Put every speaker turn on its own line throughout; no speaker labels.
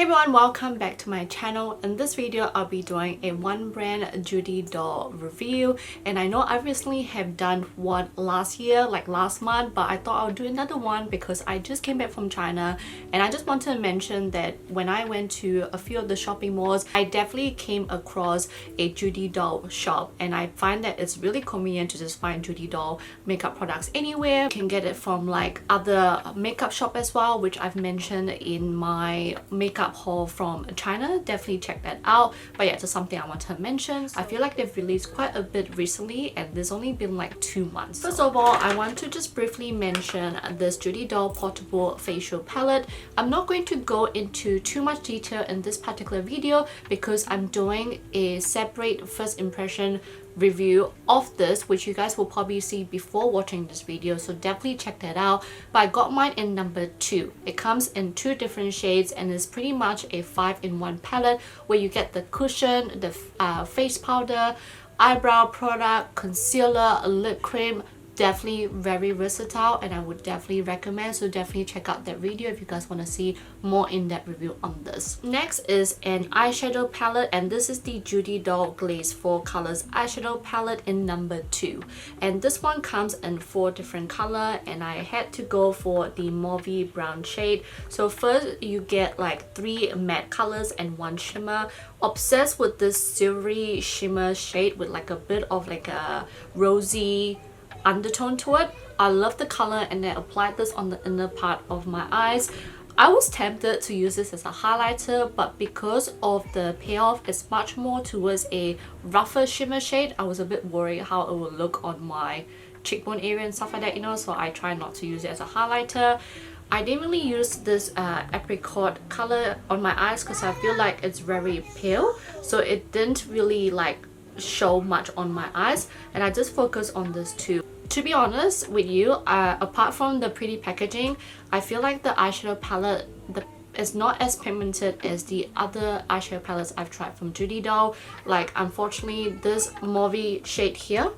Hey everyone, welcome back to my channel. In this video, I'll be doing a one brand Judydoll review, and I know I recently have done one last year, like last month, but I thought I'll do another one because I just came back from China, and I just wanted to mention that when I went to a few of the shopping malls, I definitely came across a Judydoll shop, and I find that it's really convenient to just find Judydoll makeup products anywhere. You can get it from like other makeup shop as well, which I've mentioned in my makeup haul from China. Definitely check that out. But yeah, just something I want to mention. I feel like they've released quite a bit recently, and there's only been like 2 months. First of all, I want to just briefly mention this Judydoll portable facial palette. I'm not going to go into too much detail in this particular video because I'm doing a separate first impression review of this, which you guys will probably see before watching this video, so definitely check that out. But I got mine in number 2. It comes in 2 different shades and is pretty much a 5-in-1 palette where you get the cushion, the face powder, eyebrow product, concealer, lip cream. Definitely very versatile, and I would definitely recommend, so definitely check out that video if you guys want to see more in-depth review on this. Next is an eyeshadow palette, and this is the Judydoll Glazed 4 colors eyeshadow palette in number 2, and this one comes in 4 different color, and I had to go for the mauvey brown shade. So first you get like 3 matte colors and 1 shimmer. Obsessed with this silvery shimmer shade with like a bit of like a rosy undertone to it. I love the color, and I applied this on the inner part of my eyes. I was tempted to use this as a highlighter, but because of the payoff, it's much more towards a rougher shimmer shade. I was a bit worried how it would look on my cheekbone area and stuff like that, you know, so I try not to use it as a highlighter. I didn't really use this apricot color on my eyes because I feel like it's very pale, so it didn't really like show much on my eyes, and I just focused on this too. To be honest with you, apart from the pretty packaging, I feel like the eyeshadow palette is not as pigmented as the other eyeshadow palettes I've tried from Judydoll. Like, unfortunately, this mauvey shade here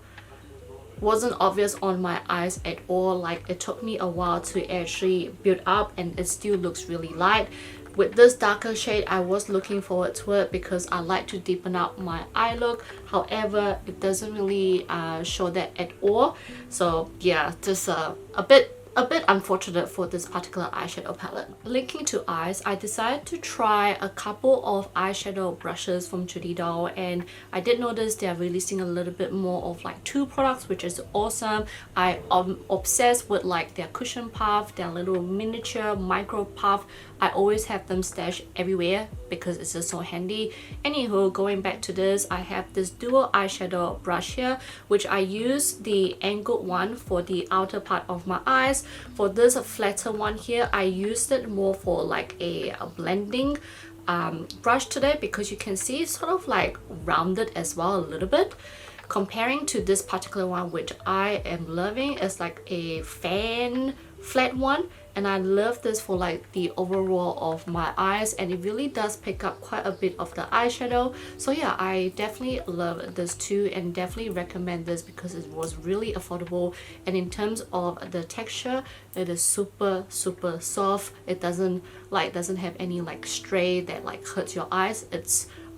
wasn't obvious on my eyes at all. Like, it took me a while to actually build up, and it still looks really light. With this darker shade, I was looking forward to it because I like to deepen up my eye look. However, it doesn't really show that at all. So yeah, just a bit unfortunate for this particular eyeshadow palette. Linking to eyes, I decided to try a couple of eyeshadow brushes from Judydoll, and I did notice they're releasing a little bit more of like 2 products, which is awesome. I am obsessed with like their cushion puff, their little miniature micro puff. I always have them stashed everywhere because it's just so handy. Anywho, going back to this, I have this dual eyeshadow brush here, which I use the angled one for the outer part of my eyes. For this flatter one here, I used it more for like a blending brush today because you can see it's sort of like rounded as well a little bit. Comparing to this particular one, which I am loving, is like a fan flat one, and I love this for like the overall of my eyes, and it really does pick up quite a bit of the eyeshadow. So yeah, I definitely love this too, and definitely recommend this because it was really affordable, and in terms of the texture, it is super soft. It doesn't have any like stray that like hurts your eyes.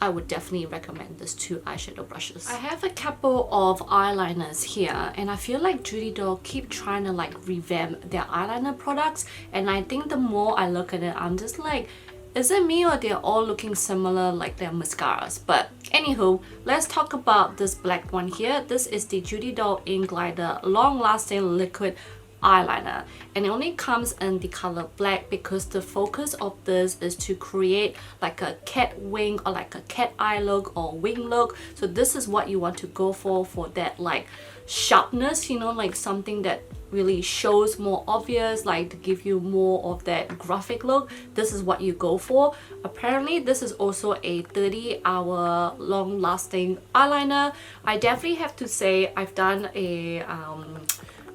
I would definitely recommend these 2 eyeshadow brushes. I have a couple of eyeliners here, and I feel like Judydoll keep trying to like revamp their eyeliner products, and I think the more I look at it, I'm just like, is it me or they're all looking similar like their mascaras? But anywho, let's talk about this black one here. This is the Judydoll Ink Glider Long Lasting Liquid Eyeliner, and it only comes in the color black because the focus of this is to create like a cat wing or like a cat eye look or wing look. So this is what you want to go for that like sharpness, you know, like something that really shows more obvious, like to give you more of that graphic look. This is what you go for. Apparently this is also a 30-hour long lasting eyeliner. I definitely have to say I've done a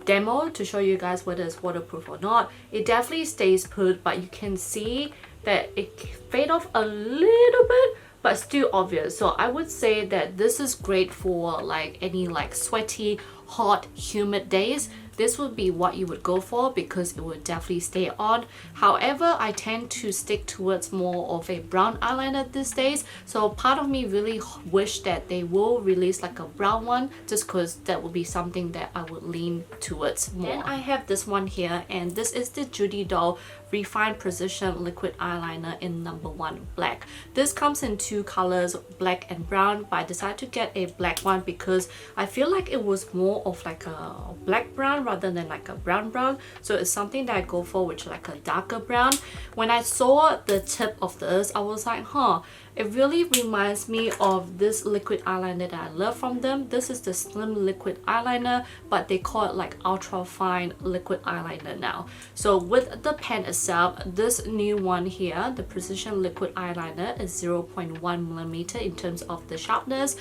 demo to show you guys whether it's waterproof or not. It definitely stays put, but you can see that it fade off a little bit, but still obvious. So I would say that this is great for like any like sweaty, hot, humid days. this would be what you would go for because it would definitely stay on. However, I tend to stick towards more of a brown eyeliner these days, so part of me really wish that they will release like a brown one, just because that would be something that I would lean towards more. Then I have this one here, and this is the Judydoll Refined Precision Liquid Eyeliner in number 1 black. This comes in 2 colors, black and brown, but I decided to get a black one because I feel like it was more of like a black brown rather than like a brown brown, so it's something that I go for, which like a darker brown. When I saw the tip of this, I was like, huh, it really reminds me of this liquid eyeliner that I love from them. This is the Slim Liquid Eyeliner, but they call it like Ultra Fine Liquid Eyeliner now. So with the pen itself, this new one here, the Precision Liquid Eyeliner, is 0.1mm in terms of the sharpness,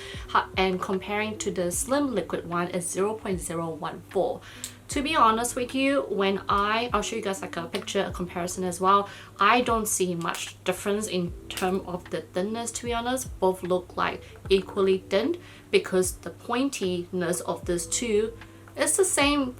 and comparing to the Slim Liquid one is 0.014. To be honest with you, when I'll show you guys like a picture, a comparison as well, I don't see much difference in terms of the thinness, to be honest. Both look like equally thin because the pointiness of this two is the same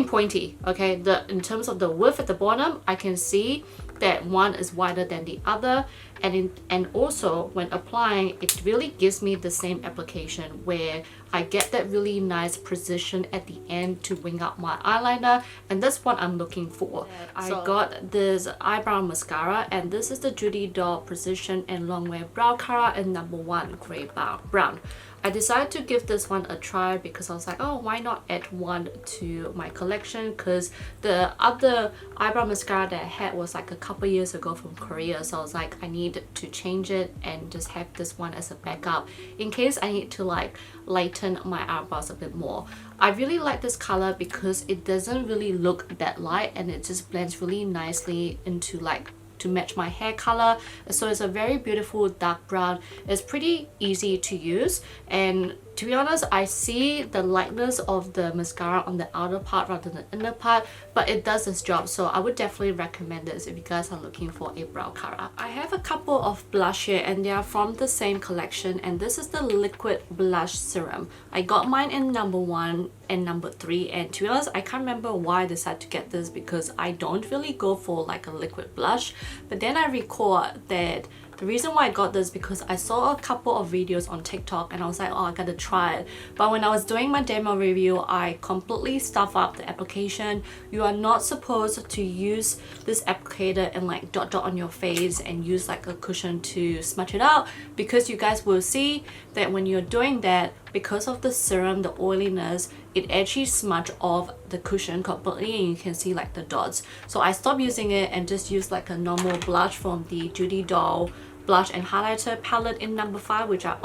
pointy, okay? In terms of the width at the bottom, I can see that one is wider than the other, and also when applying, it really gives me the same application where I get that really nice precision at the end to wing up my eyeliner, and that's what I'm looking for. I got this eyebrow mascara, and this is the Judydoll Precision and Longwear Brow Color in number 1 gray brown. I decided to give this one a try because I was like, oh, why not add one to my collection, because the other eyebrow mascara that I had was like a couple years ago from Korea, so I was like, I need to change it and just have this one as a backup in case I need to like lighten my eyebrows a bit more. I really like this color because it doesn't really look that light, and it just blends really nicely into like to match my hair color. So it's a very beautiful dark brown. It's pretty easy to use, and to be honest, I see the lightness of the mascara on the outer part rather than the inner part, but it does its job, so I would definitely recommend this if you guys are looking for a brow color. I have a couple of blush here, and they are from the same collection, and this is the Liquid Blush Serum. I got mine in number 1 and number 3, and to be honest, I can't remember why I decided to get this because I don't really go for like a liquid blush, but then I recall that the reason why I got this because I saw a couple of videos on TikTok and I was like, oh, I gotta try it. But when I was doing my demo review, I completely stuffed up the application. You are not supposed to use this applicator and like dot on your face and use like a cushion to smudge it out, because you guys will see that when you're doing that, because of the serum, the oiliness, it actually smudged off the cushion completely and you can see like the dots. So I stopped using it and just used like a normal blush from the Judydoll blush and highlighter palette in number 5, which I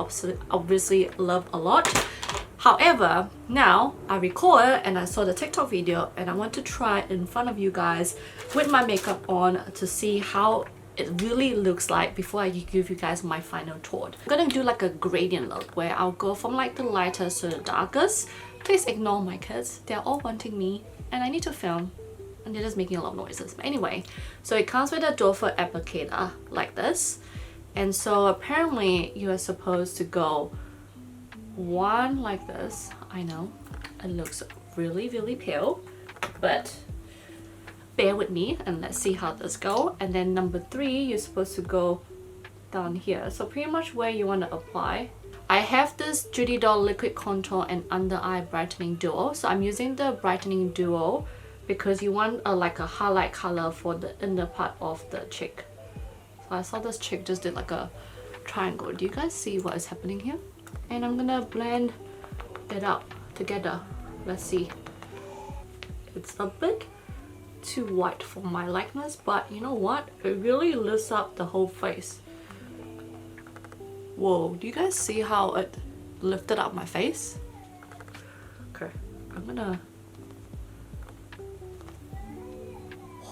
obviously love a lot. However, now I recall it and I saw the TikTok video and I want to try it in front of you guys with my makeup on to see how it really looks like before I give you guys my final thought. I'm gonna do like a gradient look where I'll go from like the lightest to the darkest. Please ignore my kids, they're all wanting me and I need to film and they're just making a lot of noises. But anyway, so it comes with a doe-foot applicator like this, and so apparently you are supposed to go one like this. I know it looks really pale, but bear with me and let's see how this go. And then number 3, you're supposed to go down here, so pretty much where you want to apply. I have this Judydoll Liquid Contour and Under Eye Brightening Duo, so I'm using the Brightening Duo because you want like a highlight color for the inner part of the cheek. So I saw this chick just did like a triangle. Do you guys see what is happening here? And I'm gonna blend it up together. Let's see. It's a bit too white for my likeness, but you know what? It really lifts up the whole face. Whoa, do you guys see how it lifted up my face? Okay, I'm gonna...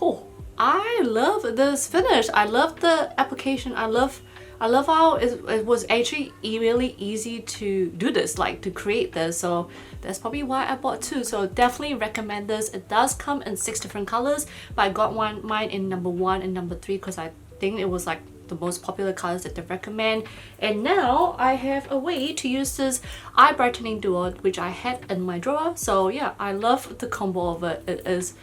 Oh, I love this finish. I love the application. I love how it was actually really easy to do this, like to create this. So that's probably why I bought 2. So definitely recommend this. It does come in 6 different colors, but I got mine in number 1 and number 3 because I think it was like the most popular colors that they recommend. And now I have a way to use this eye brightening duo, which I had in my drawer. So yeah, I love the combo of it. It is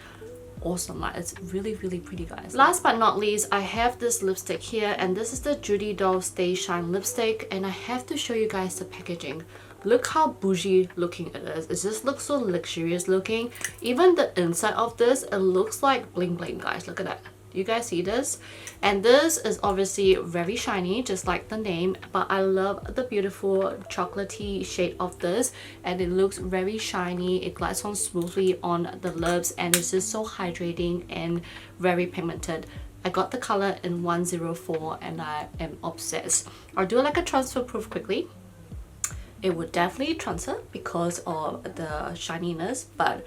awesome. Like, it's really pretty, guys. Last but not least, I have this lipstick here, and this is the Judydoll Stay Shine lipstick, and I have to show you guys the packaging. Look how bougie looking it is. It just looks so luxurious looking. Even the inside of this, it looks like bling bling, guys. Look at that. Do you guys see this? And this is obviously very shiny, just like the name, but I love the beautiful chocolatey shade of this, and it looks very shiny. It glides on smoothly on the lips, and it's just so hydrating and very pigmented. I got the color in 104 and I am obsessed. I'll do like a transfer proof quickly. It would definitely transfer because of the shininess, but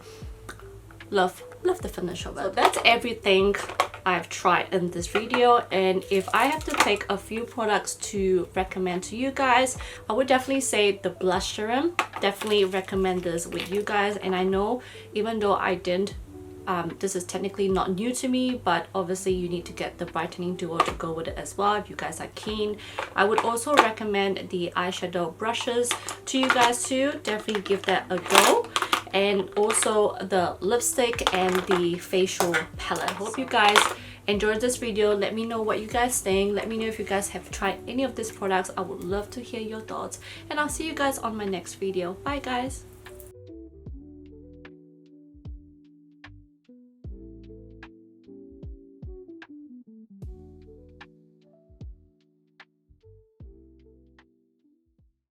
love the finish of it. So that's everything I've tried in this video, and if I have to pick a few products to recommend to you guys, I would definitely say the blush serum. Definitely recommend this with you guys. And I know even though I didn't this is technically not new to me, but obviously you need to get the brightening duo to go with it as well if you guys are keen. I would also recommend the eyeshadow brushes to you guys too. Definitely give that a go. And also the lipstick and the facial palette. Hope you guys enjoyed this video. Let me know what you guys think. Let me know if you guys have tried any of these products. I would love to hear your thoughts, and I'll see you guys on my next video. Bye guys.